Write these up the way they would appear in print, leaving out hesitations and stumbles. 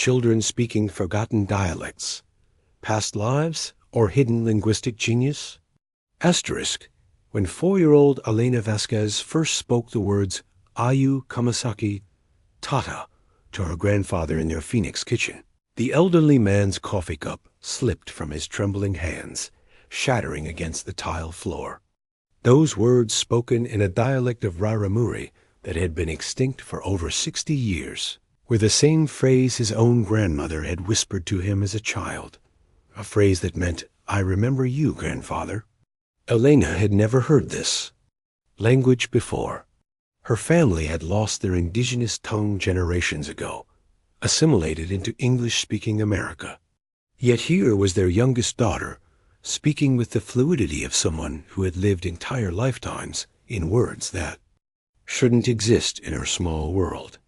children speaking forgotten dialects, past lives, or hidden linguistic genius? Asterisk. When 4-year-old Elena Vasquez first spoke the words Ayu Kamasaki Tata to her grandfather in their Phoenix kitchen, the elderly man's coffee cup slipped from his trembling hands, shattering against the tile floor. Those words spoken in a dialect of Raramuri that had been extinct for over 60 years were the same phrase his own grandmother had whispered to him as a child, a phrase that meant, "I remember you, grandfather." Elena had never heard this language before. Her family had lost their indigenous tongue generations ago, assimilated into English-speaking America. Yet here was their youngest daughter, speaking with the fluidity of someone who had lived entire lifetimes in words that shouldn't exist in her small world.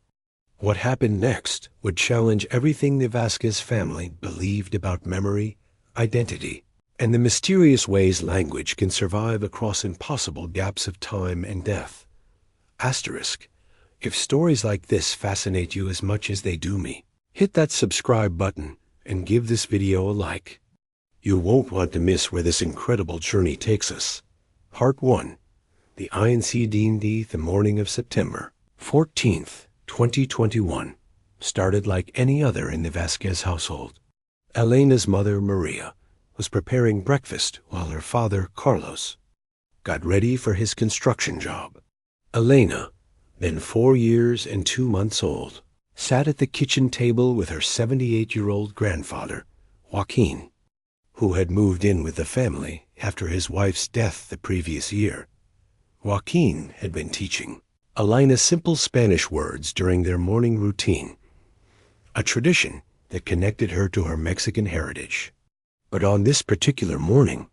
What happened next would challenge everything the Vasquez family believed about memory, identity, and the mysterious ways language can survive across impossible gaps of time and death. Asterisk. If stories like this fascinate you as much as they do me, hit that subscribe button and give this video a like. You won't want to miss where this incredible journey takes us. Part 1. The INC D&D the morning of September 14th, 2021, started like any other in the Vasquez household. Elena's mother, Maria, was preparing breakfast while her father, Carlos, got ready for his construction job. Elena, then 4 years and 2 months old, sat at the kitchen table with her 78-year-old grandfather, Joaquin, who had moved in with the family after his wife's death the previous year. Joaquin had been teaching Elena simple Spanish words during their morning routine, a tradition that connected her to her Mexican heritage. But on this particular morning,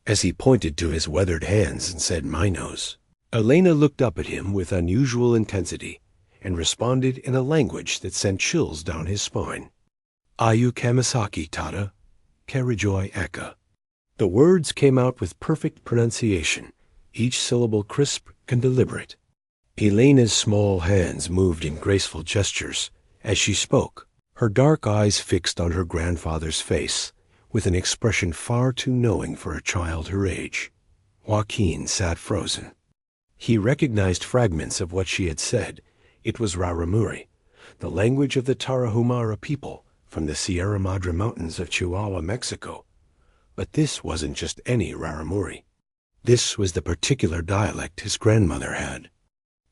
as he pointed to his weathered hands and said, "My nose," Elena looked up at him with unusual intensity and responded in a language that sent chills down his spine. "Ayu Kamasaki Tata, Karajoy Eka." The words came out with perfect pronunciation, each syllable crisp and deliberate. Elena's small hands moved in graceful gestures as she spoke, her dark eyes fixed on her grandfather's face with an expression far too knowing for a child her age. Joaquin sat frozen. He recognized fragments of what she had said. It was Raramuri, the language of the Tarahumara people from the Sierra Madre Mountains of Chihuahua, Mexico. But this wasn't just any Raramuri. This was the particular dialect his grandmother had,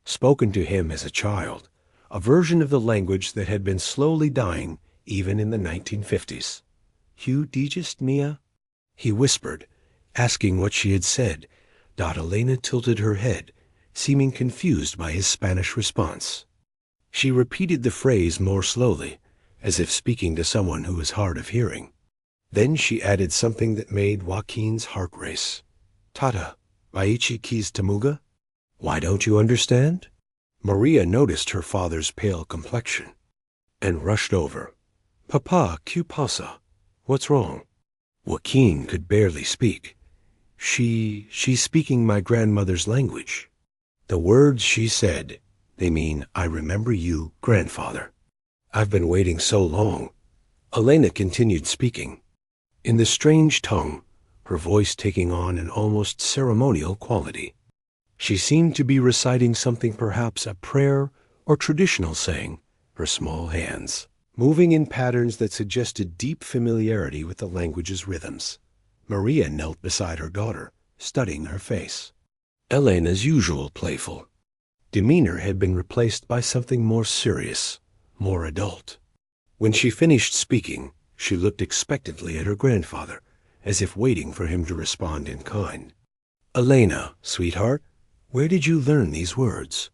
spoken to him as a child, a version of the language that had been slowly dying even in the 1950s. "You digest Mia?" he whispered, asking what she had said. Elena tilted her head, seeming confused by his Spanish response. She repeated the phrase more slowly, as if speaking to someone who was hard of hearing. Then she added something that made Joaquin's heart race. "Tata, Vaichi Kis Tamuga? Why don't you understand?" Maria noticed her father's pale complexion and rushed over. "Papa, que pasa? What's wrong?" Joaquin could barely speak. She's speaking my grandmother's language. The words she said, they mean, "I remember you, grandfather." "I've been waiting so long." Elena continued speaking, in the strange tongue, her voice taking on an almost ceremonial quality. She seemed to be reciting something, perhaps a prayer or traditional saying, her small hands moving in patterns that suggested deep familiarity with the language's rhythms. Maria knelt beside her daughter, studying her face. Elena's usual playful demeanor had been replaced by something more serious, more adult. When she finished speaking, she looked expectantly at her grandfather, as if waiting for him to respond in kind. "Elena, sweetheart, where did you learn these words?"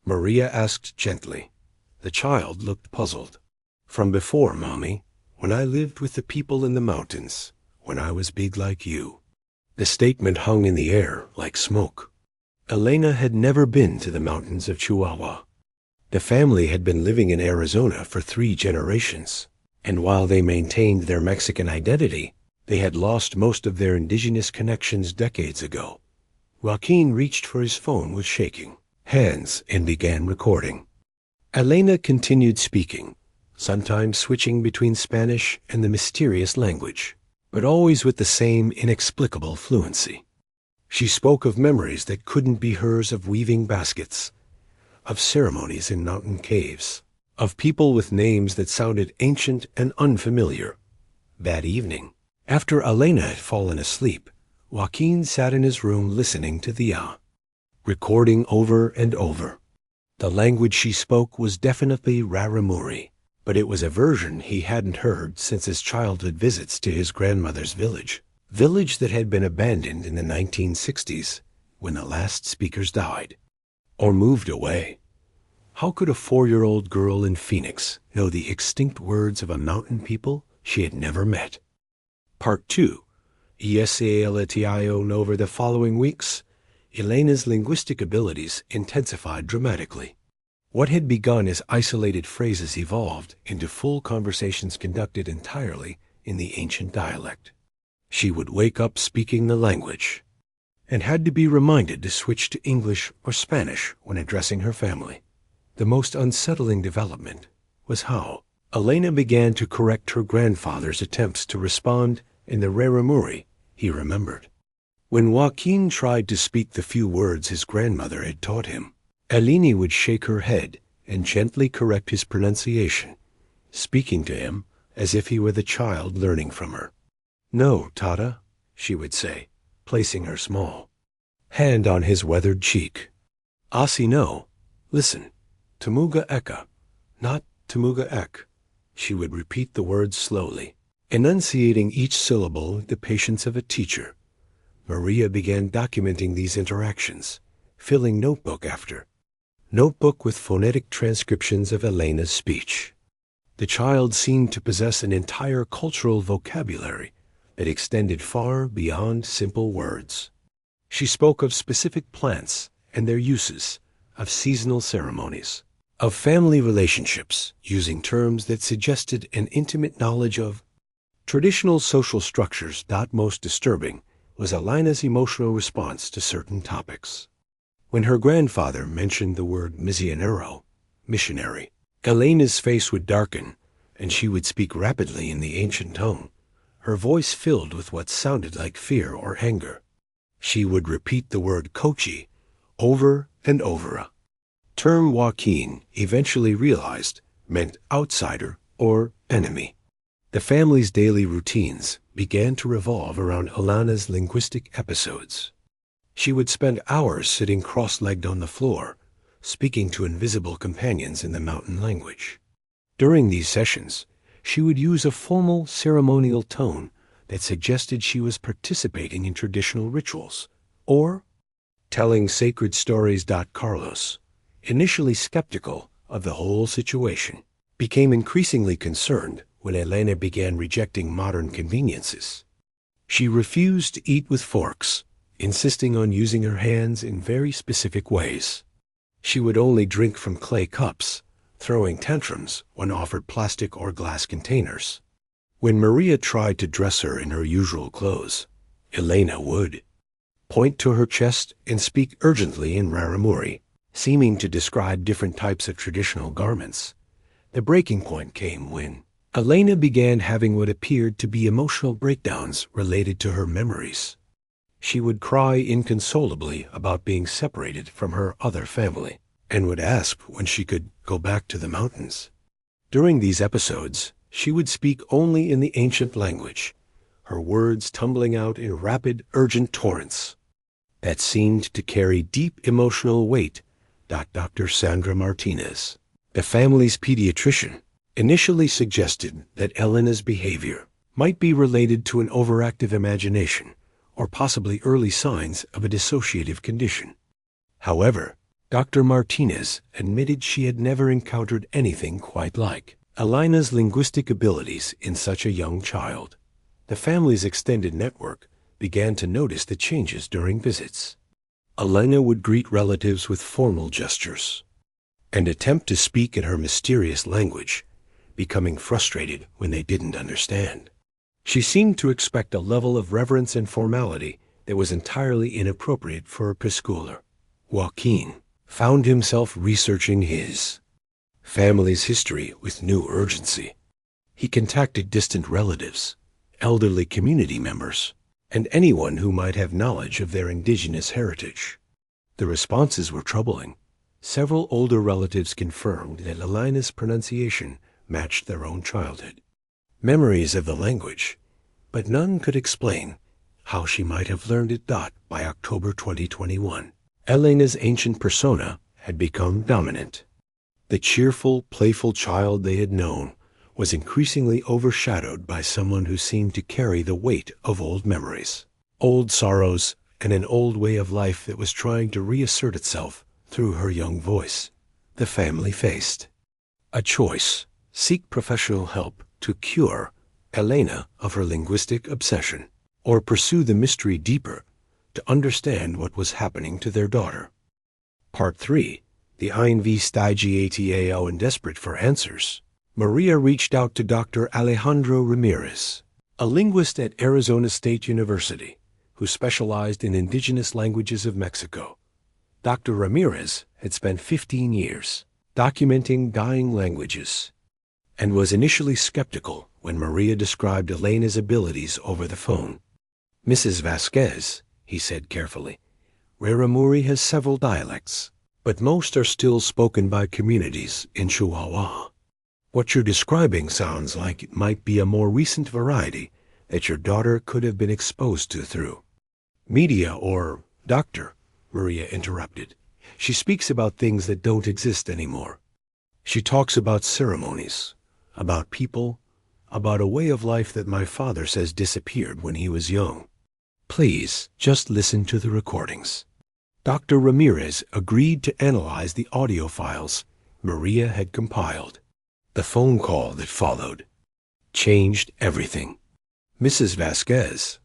Maria asked gently. The child looked puzzled. "From before, Mommy, when I lived with the people in the mountains, when I was big like you." The statement hung in the air like smoke. Elena had never been to the mountains of Chihuahua. The family had been living in Arizona for 3 generations, and while they maintained their Mexican identity, they had lost most of their indigenous connections decades ago. Joaquin reached for his phone with shaking hands and began recording. Elena continued speaking, sometimes switching between Spanish and the mysterious language, but always with the same inexplicable fluency. She spoke of memories that couldn't be hers, of weaving baskets, of ceremonies in mountain caves, of people with names that sounded ancient and unfamiliar. That evening, after Elena had fallen asleep, Joaquin sat in his room listening to Thea, recording over and over. The language she spoke was definitely Raramuri, but it was a version he hadn't heard since his childhood visits to his grandmother's village that had been abandoned in the 1960s when the last speakers died or moved away. How could a 4-year-old girl in Phoenix know the extinct words of a mountain people she had never met? Part 2. ESALATIO. Over the following weeks, Elena's linguistic abilities intensified dramatically. What had begun as isolated phrases evolved into full conversations conducted entirely in the ancient dialect. She would wake up speaking the language and had to be reminded to switch to English or Spanish when addressing her family. The most unsettling development was how Elena began to correct her grandfather's attempts to respond in the Raramuri he remembered. When Joaquin tried to speak the few words his grandmother had taught him, Eleni would shake her head and gently correct his pronunciation, speaking to him as if he were the child learning from her. "No, Tata," she would say, placing her small hand on his weathered cheek. "Asi no. Listen. Tamuga eka, not Tamuga ek." She would repeat the words slowly, enunciating each syllable with the patience of a teacher. Maria began documenting these interactions, filling notebook after notebook with phonetic transcriptions of Elena's speech. The child seemed to possess an entire cultural vocabulary that extended far beyond simple words. She spoke of specific plants and their uses, of seasonal ceremonies, of family relationships, using terms that suggested an intimate knowledge of traditional social structures. Most disturbing was Elena's emotional response to certain topics. When her grandfather mentioned the word misionero, missionary, Elena's face would darken, and she would speak rapidly in the ancient tongue, her voice filled with what sounded like fear or anger. She would repeat the word kochi over and over, a term Joaquin eventually realized meant outsider or enemy. The family's daily routines began to revolve around Elena's linguistic episodes. She would spend hours sitting cross-legged on the floor, speaking to invisible companions in the mountain language. During these sessions, she would use a formal ceremonial tone that suggested she was participating in traditional rituals or telling sacred stories. Carlos, initially skeptical of the whole situation, became increasingly concerned when Elena began rejecting modern conveniences. She refused to eat with forks, insisting on using her hands in very specific ways. She would only drink from clay cups, throwing tantrums when offered plastic or glass containers. When Maria tried to dress her in her usual clothes, Elena would point to her chest and speak urgently in Raramuri, seeming to describe different types of traditional garments. The breaking point came when Elena began having what appeared to be emotional breakdowns related to her memories. She would cry inconsolably about being separated from her other family, and would ask when she could go back to the mountains. During these episodes, she would speak only in the ancient language, her words tumbling out in rapid, urgent torrents that seemed to carry deep emotional weight. Dr. Sandra Martinez, the family's pediatrician, initially suggested that Elena's behavior might be related to an overactive imagination or possibly early signs of a dissociative condition. However, Dr. Martinez admitted she had never encountered anything quite like Elena's linguistic abilities in such a young child. The family's extended network began to notice the changes during visits. Elena would greet relatives with formal gestures and attempt to speak in her mysterious language, becoming frustrated when they didn't understand. She seemed to expect a level of reverence and formality that was entirely inappropriate for a preschooler. Joaquin found himself researching his family's history with new urgency. He contacted distant relatives, elderly community members, and anyone who might have knowledge of their indigenous heritage. The responses were troubling. Several older relatives confirmed that Elena's pronunciation matched their own childhood. Memories of the language, but none could explain how she might have learned it. By October 2021, Elena's ancient persona had become dominant. The cheerful, playful child they had known was increasingly overshadowed by someone who seemed to carry the weight of old memories, old sorrows, and an old way of life that was trying to reassert itself through her young voice. The family faced a choice: seek professional help to cure Elena of her linguistic obsession, or pursue the mystery deeper to understand what was happening to their daughter. Part 3. The Einvestigatao, and desperate for answers, Maria reached out to Dr. Alejandro Ramirez, a linguist at Arizona State University who specialized in indigenous languages of Mexico. Dr. Ramirez had spent 15 years documenting dying languages and was initially skeptical when Maria described Elena's abilities over the phone. "Mrs. Vasquez," he said carefully, "Raramuri has several dialects, but most are still spoken by communities in Chihuahua. What you're describing sounds like it might be a more recent variety that your daughter could have been exposed to through media or..." "Doctor," Maria interrupted, "she speaks about things that don't exist anymore. She talks about ceremonies, about people, about a way of life that my father says disappeared when he was young. Please, just listen to the recordings." Dr. Ramirez agreed to analyze the audio files Maria had compiled. The phone call that followed changed everything. "Mrs. Vasquez,"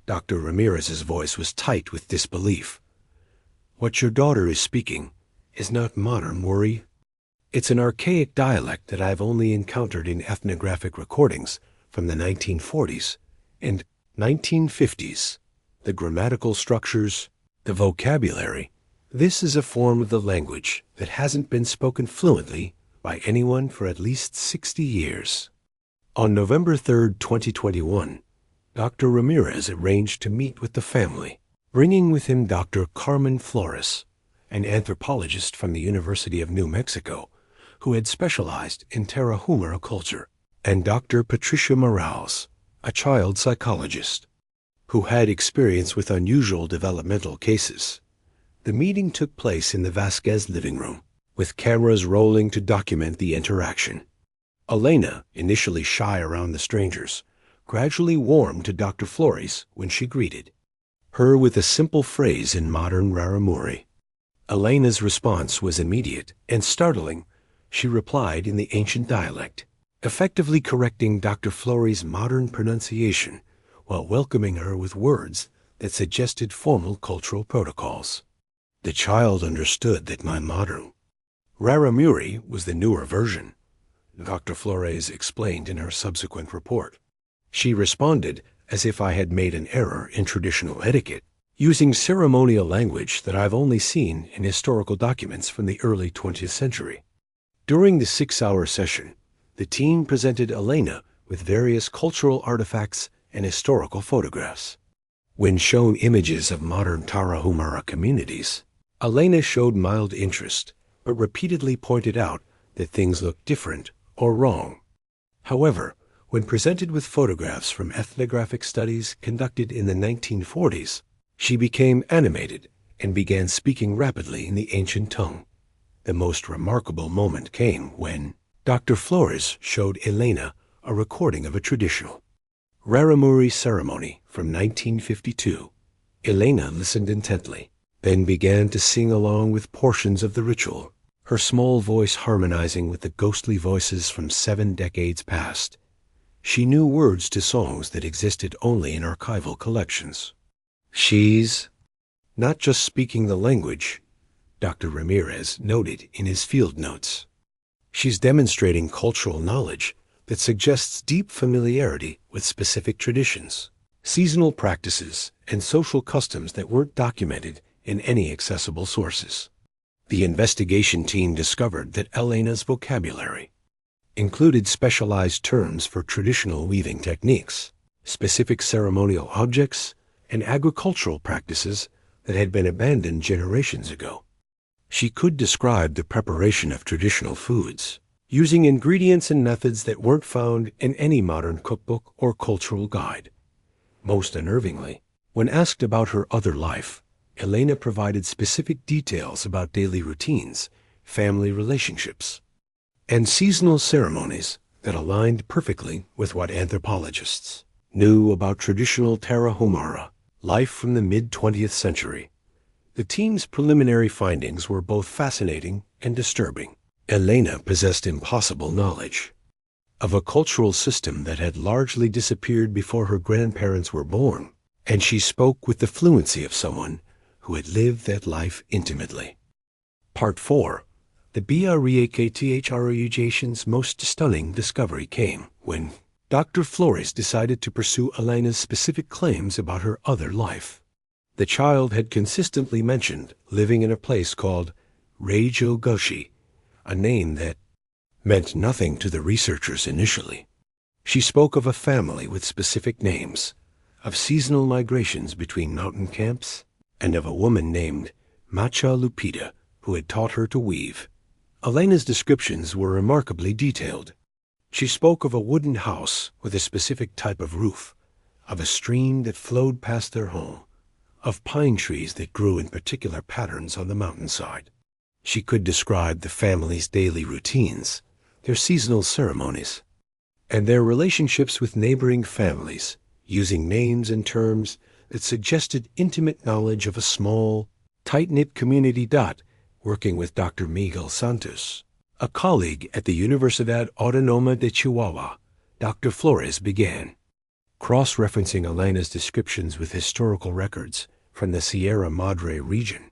Dr. Ramirez's voice was tight with disbelief, "what your daughter is speaking is not modern worry. It's an archaic dialect that I've only encountered in ethnographic recordings from the 1940s and 1950s. The grammatical structures, the vocabulary, this is a form of the language that hasn't been spoken fluently by anyone for at least 60 years. On November 3, 2021, Dr. Ramirez arranged to meet with the family, bringing with him Dr. Carmen Flores, an anthropologist from the University of New Mexico who had specialized in Tarahumara culture, and Dr. Patricia Morales, a child psychologist who had experience with unusual developmental cases. The meeting took place in the Vasquez living room, with cameras rolling to document the interaction. Elena, initially shy around the strangers, gradually warmed to Dr. Flores when she greeted her with a simple phrase in modern Raramuri. Elena's response was immediate and startling. She replied in the ancient dialect, effectively correcting Dr. Flores' modern pronunciation while welcoming her with words that suggested formal cultural protocols. The child understood that my modern Raramuri was the newer version, Dr. Flores explained in her subsequent report. She responded as if I had made an error in traditional etiquette, using ceremonial language that I've only seen in historical documents from the early 20th century. During the 6-hour session, the team presented Elena with various cultural artifacts and historical photographs. When shown images of modern Tarahumara communities, Elena showed mild interest, but repeatedly pointed out that things looked different or wrong. However, when presented with photographs from ethnographic studies conducted in the 1940s, she became animated and began speaking rapidly in the ancient tongue. The most remarkable moment came when Dr. Flores showed Elena a recording of a traditional Raramuri ceremony from 1952. Elena listened intently, then began to sing along with portions of the ritual, her small voice harmonizing with the ghostly voices from 7 decades past. She knew words to songs that existed only in archival collections. She's not just speaking the language, Dr. Ramirez noted in his field notes. She's demonstrating cultural knowledge that suggests deep familiarity with specific traditions, seasonal practices, and social customs that weren't documented in any accessible sources. The investigation team discovered that Elena's vocabulary included specialized terms for traditional weaving techniques, specific ceremonial objects, and agricultural practices that had been abandoned generations ago. She could describe the preparation of traditional foods, using ingredients and methods that weren't found in any modern cookbook or cultural guide. Most unnervingly, when asked about her other life, Elena provided specific details about daily routines, family relationships, and seasonal ceremonies that aligned perfectly with what anthropologists knew about traditional Tarahumara life from the mid-20th century. The team's preliminary findings were both fascinating and disturbing. Elena possessed impossible knowledge of a cultural system that had largely disappeared before her grandparents were born, and she spoke with the fluency of someone who had lived that life intimately. Part 4. The BREAKTHROUGAtion's most stunning discovery came when Dr. Flores decided to pursue Elena's specific claims about her other life. The child had consistently mentioned living in a place called Reijo Goshi, a name that meant nothing to the researchers initially. She spoke of a family with specific names, of seasonal migrations between mountain camps, and of a woman named Macha Lupita who had taught her to weave. Elena's descriptions were remarkably detailed. She spoke of a wooden house with a specific type of roof, of a stream that flowed past their home, of pine trees that grew in particular patterns on the mountainside. She could describe the family's daily routines, their seasonal ceremonies, and their relationships with neighboring families, using names and terms that suggested intimate knowledge of a small, tight-knit community. Working with Dr. Miguel Santos, a colleague at the Universidad Autónoma de Chihuahua, Dr. Flores began cross-referencing Elena's descriptions with historical records from the Sierra Madre region.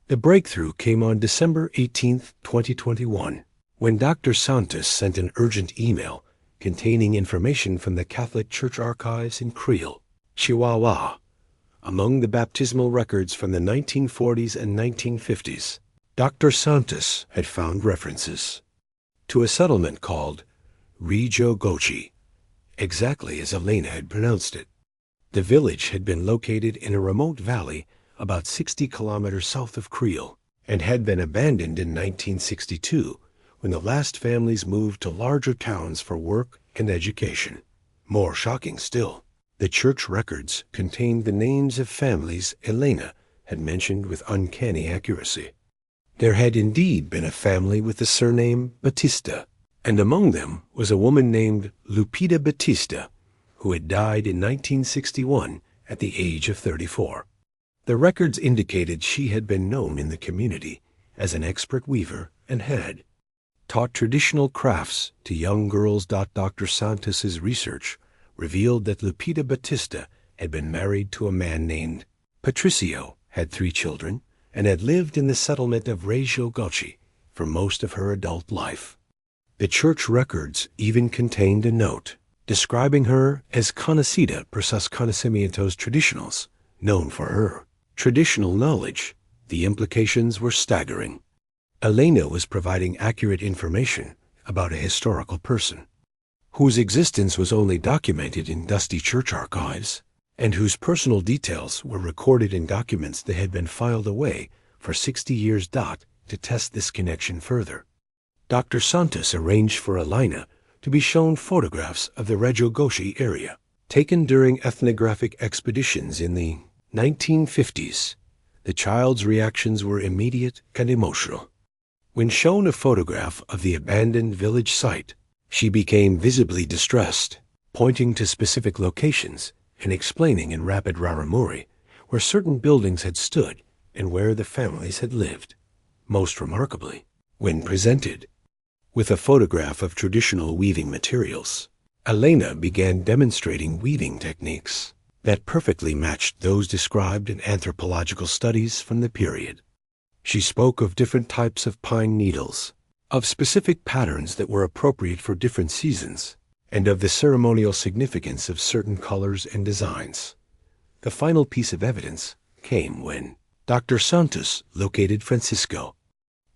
The breakthrough came on December 18, 2021, when Dr. Santos sent an urgent email containing information from the Catholic Church archives in Creel, Chihuahua. Among the baptismal records from the 1940s and 1950s, Dr. Santos had found references to a settlement called Reijo Goshi, exactly as Elena had pronounced it. The village had been located in a remote valley about 60 kilometers south of Creel and had been abandoned in 1962 when the last families moved to larger towns for work and education. More shocking still, the church records contained the names of families Elena had mentioned with uncanny accuracy. There had indeed been a family with the surname Batista, and among them was a woman named Lupita Batista, who had died in 1961 at the age of 34. The records indicated she had been known in the community as an expert weaver and had taught traditional crafts to young girls. Dr. Santos's research revealed that Lupita Batista had been married to a man named Patricio, had 3 children, and had lived in the settlement of Reijo Goshi for most of her adult life. The church records even contained a note describing her as conocida por sus conocimientos tradicionales, known for her traditional knowledge. The implications were staggering. Elena was providing accurate information about a historical person whose existence was only documented in dusty church archives, and whose personal details were recorded in documents that had been filed away for 60 years. To test this connection further, Dr. Santos arranged for Elena to be shown photographs of the Reijo Goshi area, taken during ethnographic expeditions in the 1950s. The child's reactions were immediate and emotional. When shown a photograph of the abandoned village site, she became visibly distressed, pointing to specific locations and explaining in rapid Raramuri where certain buildings had stood and where the families had lived. Most remarkably, when presented with a photograph of traditional weaving materials, Elena began demonstrating weaving techniques that perfectly matched those described in anthropological studies from the period. She spoke of different types of pine needles, of specific patterns that were appropriate for different seasons, and of the ceremonial significance of certain colors and designs. The final piece of evidence came when Dr. Santos located Francisco,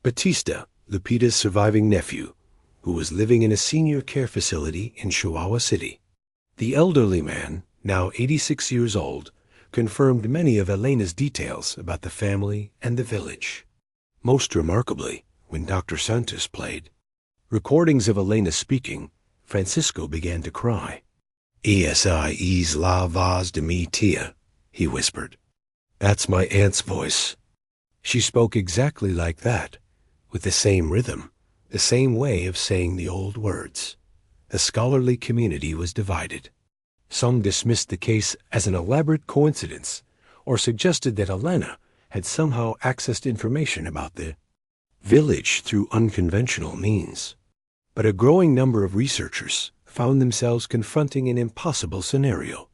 Batista, Lupita's surviving nephew, who was living in a senior care facility in Chihuahua City. The elderly man, now 86 years old, confirmed many of Elena's details about the family and the village. Most remarkably, when Dr. Santos played recordings of Elena speaking, Francisco began to cry. "Esi es la voz de mi tia," he whispered. "That's my aunt's voice. She spoke exactly like that, with the same rhythm, the same way of saying the old words." The scholarly community was divided. Some dismissed the case as an elaborate coincidence, or suggested that Elena had somehow accessed information about the village through unconventional means. But a growing number of researchers found themselves confronting an impossible scenario.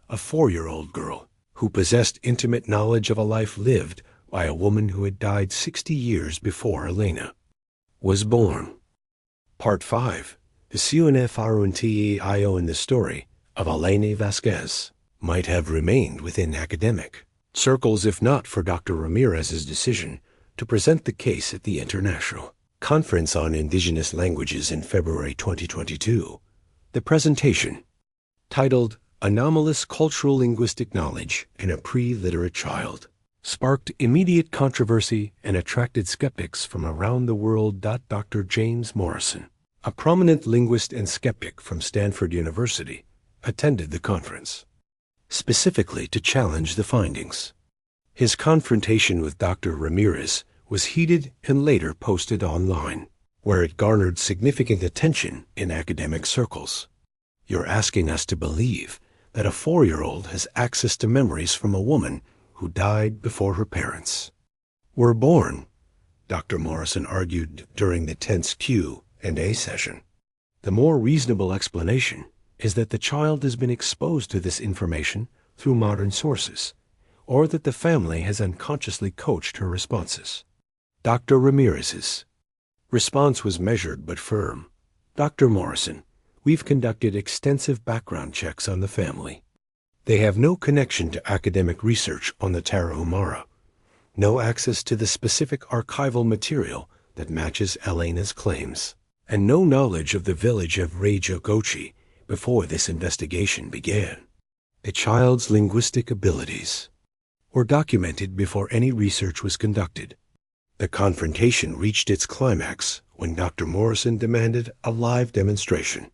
A 4-year-old girl who possessed intimate knowledge of a life lived by a woman who had died 60 years before Elena was born. Part 5. The CUNF-RUNTEIO in the story of Elena Vasquez might have remained within academic circles if not for Dr. Ramirez's decision to present the case at the International Conference on Indigenous Languages in February 2022. The presentation, titled Anomalous Cultural Linguistic Knowledge in a Pre-Literate Child, sparked immediate controversy and attracted skeptics from around the world. Dr. James Morrison, a prominent linguist and skeptic from Stanford University, attended the conference, specifically to challenge the findings. His confrontation with Dr. Ramirez was heated and later posted online, where it garnered significant attention in academic circles. "You're asking us to believe that a 4-year-old has access to memories from a woman who died before her parents were born," Dr. Morrison argued during the tense Q&A session. The more reasonable explanation is that the child has been exposed to this information through modern sources, or that the family has unconsciously coached her responses. Dr. Ramirez's response was measured but firm. "Dr. Morrison, we've conducted extensive background checks on the family. They have no connection to academic research on the Tarahumara, no access to the specific archival material that matches Elena's claims, and no knowledge of the village of Rejogochi before this investigation began. The child's linguistic abilities were documented before any research was conducted." The confrontation reached its climax when Dr. Morrison demanded a live demonstration.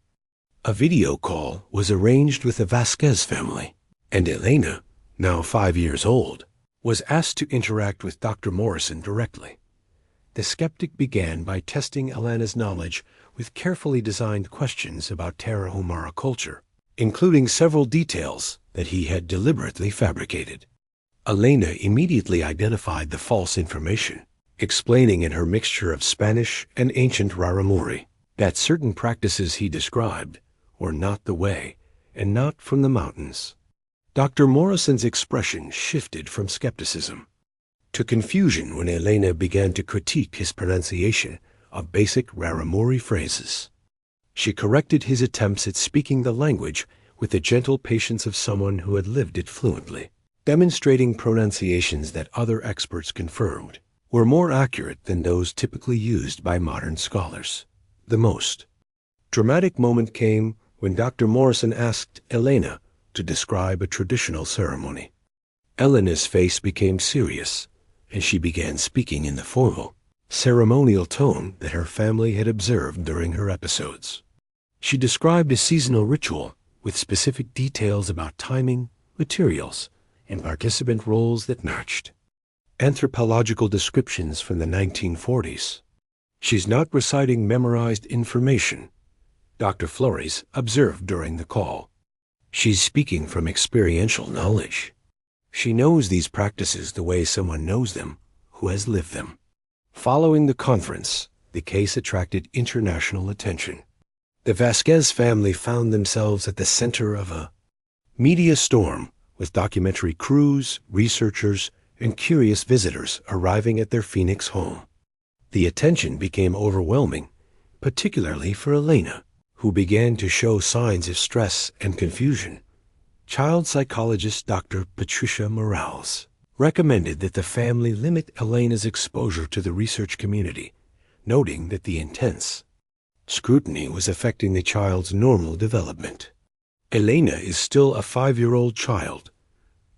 A video call was arranged with the Vasquez family, and Elena, now 5 years old, was asked to interact with Dr. Morrison directly. The skeptic began by testing Elena's knowledge with carefully designed questions about Tarahumara culture, including several details that he had deliberately fabricated. Elena immediately identified the false information, explaining in her mixture of Spanish and ancient Raramuri that certain practices he described were not the way and not from the mountains. Dr. Morrison's expression shifted from skepticism to confusion when Elena began to critique his pronunciation of basic Raramuri phrases. She corrected his attempts at speaking the language with the gentle patience of someone who had lived it fluently, demonstrating pronunciations that other experts confirmed were more accurate than those typically used by modern scholars. The most dramatic moment came when Dr. Morrison asked Elena to describe a traditional ceremony. Elena's face became serious, and she began speaking in the formal, ceremonial tone that her family had observed during her episodes. She described a seasonal ritual with specific details about timing, materials, and participant roles that matched anthropological descriptions from the 1940s. "She's not reciting memorized information," Dr. Flores observed during the call. "She's speaking from experiential knowledge. She knows these practices the way someone knows them who has lived them." Following the conference, the case attracted international attention. The Vasquez family found themselves at the center of a media storm, with documentary crews, researchers, and curious visitors arriving at their Phoenix home. The attention became overwhelming, particularly for Elena, who began to show signs of stress and confusion. Child psychologist Dr. Patricia Morales recommended that the family limit Elena's exposure to the research community, noting that the intense scrutiny was affecting the child's normal development. Elena is still a 5-year-old child,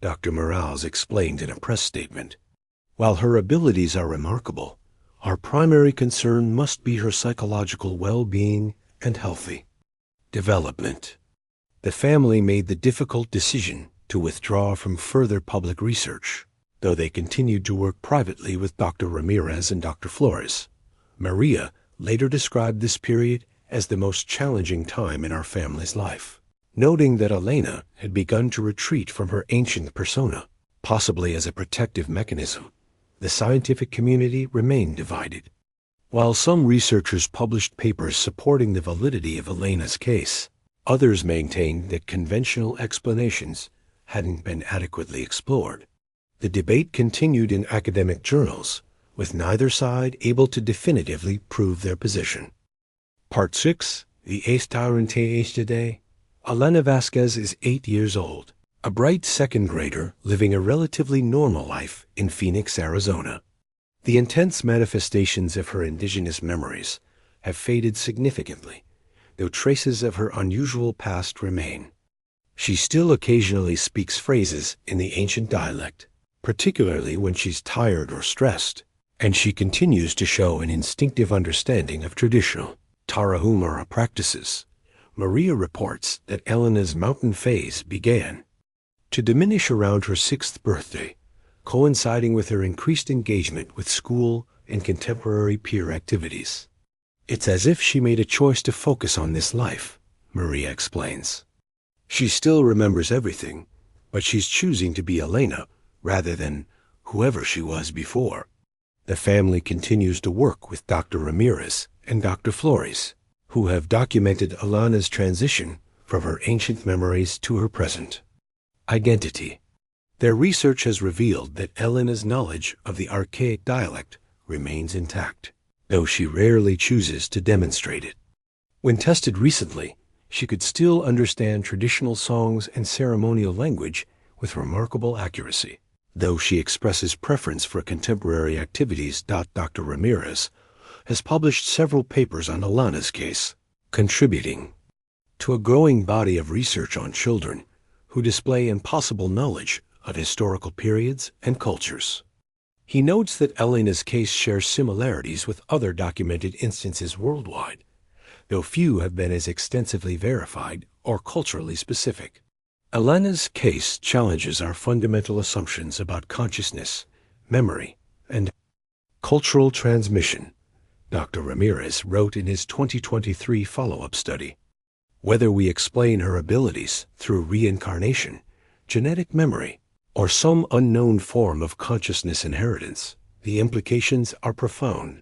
Dr. Morales explained in a press statement. While her abilities are remarkable, our primary concern must be her psychological well-being and healthy development. The family made the difficult decision to withdraw from further public research, though they continued to work privately with Dr. Ramirez and Dr. Flores. Maria later described this period as the most challenging time in our family's life, noting that Elena had begun to retreat from her ancient persona, possibly as a protective mechanism. The scientific community remained divided. While some researchers published papers supporting the validity of Elena's case, others maintained that conventional explanations hadn't been adequately explored. The debate continued in academic journals, with neither side able to definitively prove their position. Part 6. The Estarante Today. Elena Vasquez is 8 years old, a bright second grader living a relatively normal life in Phoenix, Arizona. The intense manifestations of her indigenous memories have faded significantly, though traces of her unusual past remain. She still occasionally speaks phrases in the ancient dialect, particularly when she's tired or stressed, and she continues to show an instinctive understanding of traditional Tarahumara practices. Maria reports that Elena's mountain phase began to diminish around her 6th birthday, coinciding with her increased engagement with school and contemporary peer activities. It's as if she made a choice to focus on this life, Maria explains. She still remembers everything, but she's choosing to be Elena rather than whoever she was before. The family continues to work with Dr. Ramirez and Dr. Flores, who have documented Elena's transition from her ancient memories to her present identity. Their research has revealed that Elena's knowledge of the archaic dialect remains intact, though she rarely chooses to demonstrate it. When tested recently, she could still understand traditional songs and ceremonial language with remarkable accuracy, though she expresses preference for contemporary activities. Dr. Ramirez has published several papers on Elena's case, contributing to a growing body of research on children who display impossible knowledge of historical periods and cultures. He notes that Elena's case shares similarities with other documented instances worldwide, though few have been as extensively verified or culturally specific. Elena's case challenges our fundamental assumptions about consciousness, memory, and cultural transmission, Dr. Ramirez wrote in his 2023 follow-up study. Whether we explain her abilities through reincarnation, genetic memory, or some unknown form of consciousness inheritance, the implications are profound.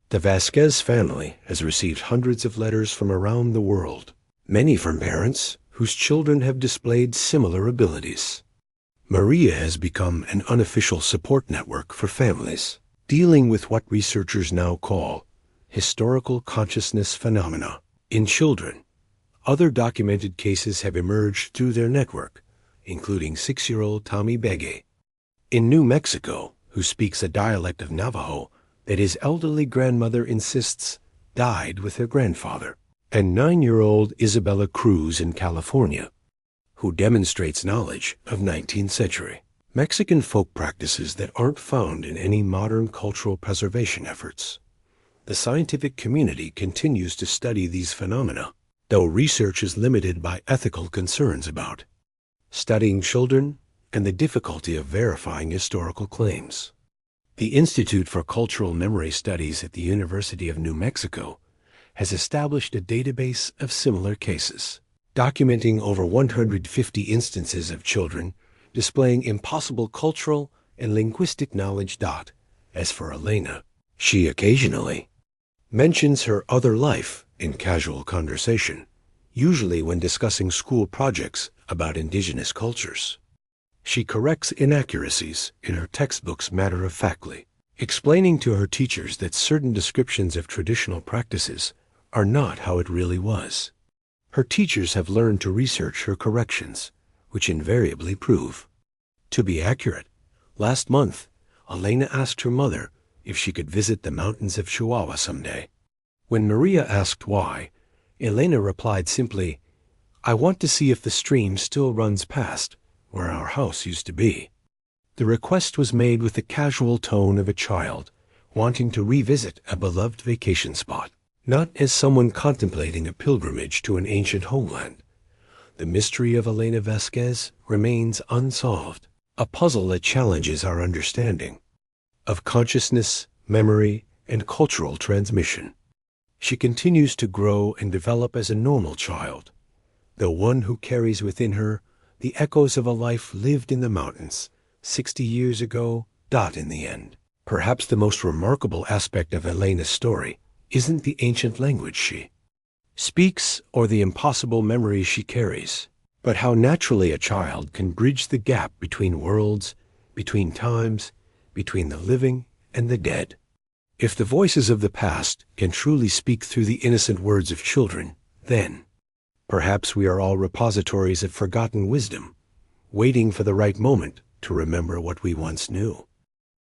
The Vasquez family has received hundreds of letters from around the world, many from parents whose children have displayed similar abilities. Maria has become an unofficial support network for families dealing with what researchers now call historical consciousness phenomena in children. Other documented cases have emerged through their network, including 6-year-old Tommy Begay in New Mexico, who speaks a dialect of Navajo that his elderly grandmother insists died with her grandfather, and 9-year-old Isabella Cruz in California, who demonstrates knowledge of 19th century Mexican folk practices that aren't found in any modern cultural preservation efforts. The scientific community continues to study these phenomena, though research is limited by ethical concerns about studying children and the difficulty of verifying historical claims. The Institute for Cultural Memory Studies at the University of New Mexico has established a database of similar cases, documenting over 150 instances of children displaying impossible cultural and linguistic knowledge. As for Elena, she occasionally mentions her other life in casual conversation, usually when discussing school projects about indigenous cultures. She corrects inaccuracies in her textbooks matter-of-factly, explaining to her teachers that certain descriptions of traditional practices are not how it really was. Her teachers have learned to research her corrections, which invariably prove to be accurate, Last month, Elena asked her mother if she could visit the mountains of Chihuahua someday. When Maria asked why, Elena replied simply, "I want to see if the stream still runs past where our house used to be." The request was made with the casual tone of a child wanting to revisit a beloved vacation spot, not as someone contemplating a pilgrimage to an ancient homeland. The mystery of Elena Vasquez remains unsolved, a puzzle that challenges our understanding of consciousness, memory, and cultural transmission. She continues to grow and develop as a normal child, the one who carries within her the echoes of a life lived in the mountains 60 years ago, in the end. Perhaps the most remarkable aspect of Elena's story isn't the ancient language she speaks or the impossible memories she carries, but how naturally a child can bridge the gap between worlds, between times, between the living and the dead. If the voices of the past can truly speak through the innocent words of children, then perhaps we are all repositories of forgotten wisdom, waiting for the right moment to remember what we once knew.